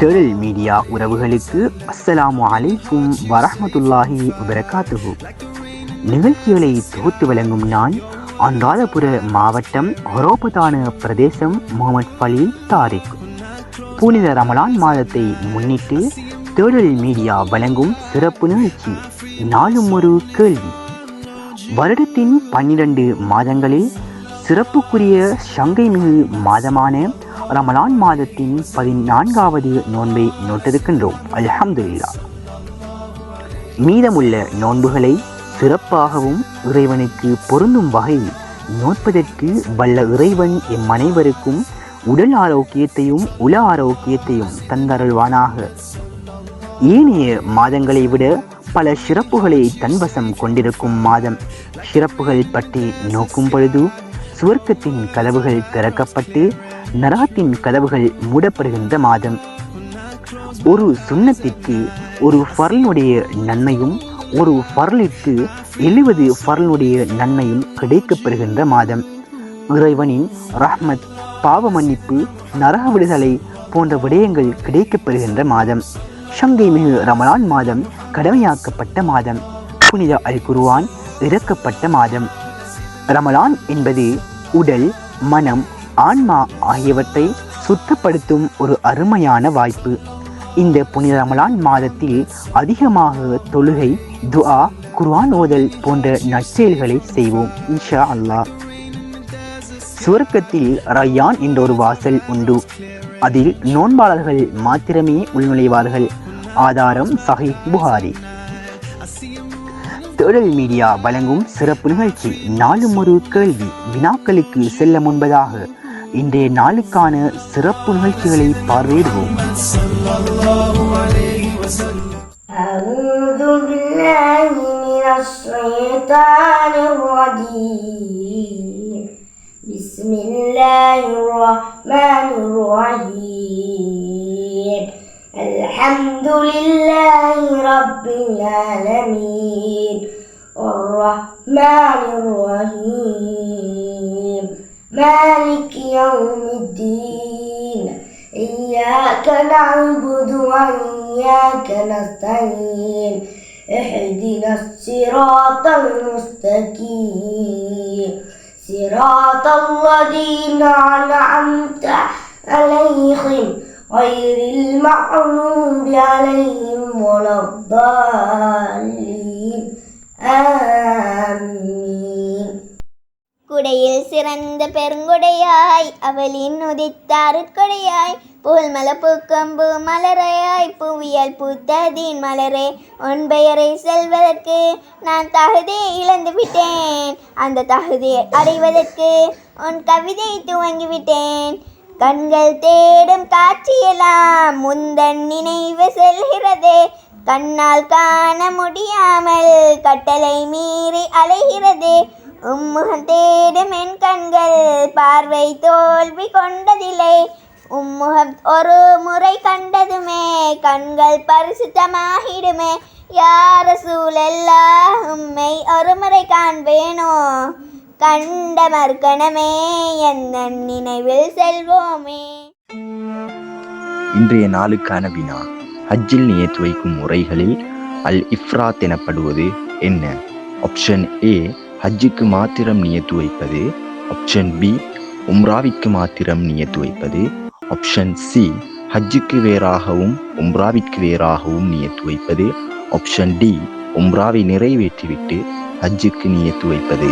தேடல் மீடியா உறவுகளுக்கு அஸ்ஸலாமு அலைக்கும் வரஹ்மத்துல்லாஹி வபரகாத்துஹு. நிகழ்ச்சிகளை தொகுத்து வழங்கும் நான் அனுராதபுர மாவட்டம் ஹொரோபதான பிரதேசம் முகமது ஃபலீல் தாரிக். புனித ரமலான் மாதத்தை முன்னிட்டு தேடல் மீடியா வழங்கும் சிறப்பு நிகழ்ச்சி நாளும் ஒரு கேள்வி. வருடத்தின் 12 மாதங்களில் சிறப்புக்குரிய சங்கை மிகு மாதமான ரமலான் மாதத்தின் 14வது நோன்பை நோட்டிருக்கின்றோம். அல்ஹம்துலில்லாஹ். மீதமுள்ள நோன்புகளை சிறப்பாகவும் இறைவனுக்கு பொருந்தும் வகையில் நோட்பதற்கு வல்ல இறைவன் எம் அனைவருக்கும் உடல் ஆரோக்கியத்தையும் உள ஆரோக்கியத்தையும் தந்தருள்வானாக. ஏனைய மாதங்களை விட பல சிறப்புகளை தன்வசம் கொண்டிருக்கும் மாதம். சிறப்புகள் பற்றி நோக்கும் பொழுது சுவர்க்கத்தின் கதவுகள் திறக்கப்பட்டு நரகத்தின் கதவுகள் மூடப்படுகின்ற மாதம். ஒரு சுன்னத்திற்கு ஒரு ஃபர்லுடைய நன்மையும் ஒரு ஃபர்லிற்கு 70 ஃபர்லுடைய நன்மையும் கிடைக்கப்பெறுகின்ற மாதம். இறைவனின் ரஹ்மத், பாவ மன்னிப்பு, நரக விடுதலை போன்ற விடயங்கள் கிடைக்கப்பெறுகின்ற மாதம். சங்கை மிகு ரமலான் மாதம் கடமையாக்கப்பட்ட மாதம். புனித அல் குர்ஆன் இறக்கப்பட்ட மாதம். ரமலான் என்பது உடல், மனம், ஆன்மா ஆகியவற்றை சுத்தப்படுத்தும் ஒரு அருமையான வாய்ப்பு. இந்த புனித ரமலான் மாதத்தில் அதிகமாக தொழுகை, துஆ, குர்ஆன் ஓதல் போன்ற நற்செயல்களை செய்வோம் இன்ஷா அல்லாஹ். சுவர்க்கத்தில் ரய்யான் என்ற ஒரு வாசல் உண்டு. அதில் நோன்பாளர்கள் மாத்திரமே உள்நுழைவார்கள். ஆதாரம் சஹீஹ் புகாரி. தேடல் மீடியா வழங்கும் சிறப்பு நிகழ்ச்சி நாளும் ஒரு கேள்வி. வினாக்களுக்கு செல்ல முன்பதாக இன்றைய நாளுக்கான சிறப்பு நிகழ்ச்சிகளை பார்வையிடுவோம். அல்ஹம்துலில்லாஹி ரப்பில் ஆலமீன் الرحمن الرحيم مالك يوم الدين إياك نعبد وإياك نستعين اهدنا الصراط المستقيم صراط الذين أنعمت عليهم غير المغضوب عليهم ولا الضالين. குடையில் சிறந்த பெருங்குடையாய் அவளின் உதித்தாருட்கொடையாய் புல்மல பூக்கம்பு மலரையாய் புவியல் பூத்ததின் மலரே உன் பெயரை செல்வதற்கு நான் தகுதியை இழந்து விட்டேன். அந்த தகுதியை அடைவதற்கு உன் கவிதை துவங்கிவிட்டேன். கண்கள் தேடும் காட்சியெல்லாம் முந்தன் நினைவு செல்கிறது. கண்ணால் காண முடியாமல் கட்டளை மீறி அலைகிறது. உம்முகம் தேடும் என் கண்கள் பார்வை தோல்வி கொண்டதில்லை. உம்முகம் ஒரு முறை கண்டதுமே கண்கள் பரிசுத்தமாகிடுமே. யார சூழல்லாம் உம்மை ஒரு முறை காண்பேனோ. கண்ட மறுக்கணமே எந்த நினைவில் செல்வோமே. இன்றைய நாளுக்கான வினா: ஹஜ்ஜில் நியத் வைக்கும் முறைகளில் அல் இஃப்ராத் எனப்படுவது என்ன? ஆப்ஷன் ஏ ஹஜ்ஜுக்கு மாத்திரம் நியத்து வைப்பது. ஆப்ஷன் பி உம்ராவிற்கு மாத்திரம் நியத்து வைப்பது. ஆப்ஷன் சி ஹஜ்ஜுக்கு வேறாகவும் உம்ராவிற்கு வேறாகவும் நியத்து வைப்பது. ஆப்ஷன் டி உம்ராவை நிறைவேற்றிவிட்டு ஹஜ்ஜுக்கு நியத்து வைப்பது.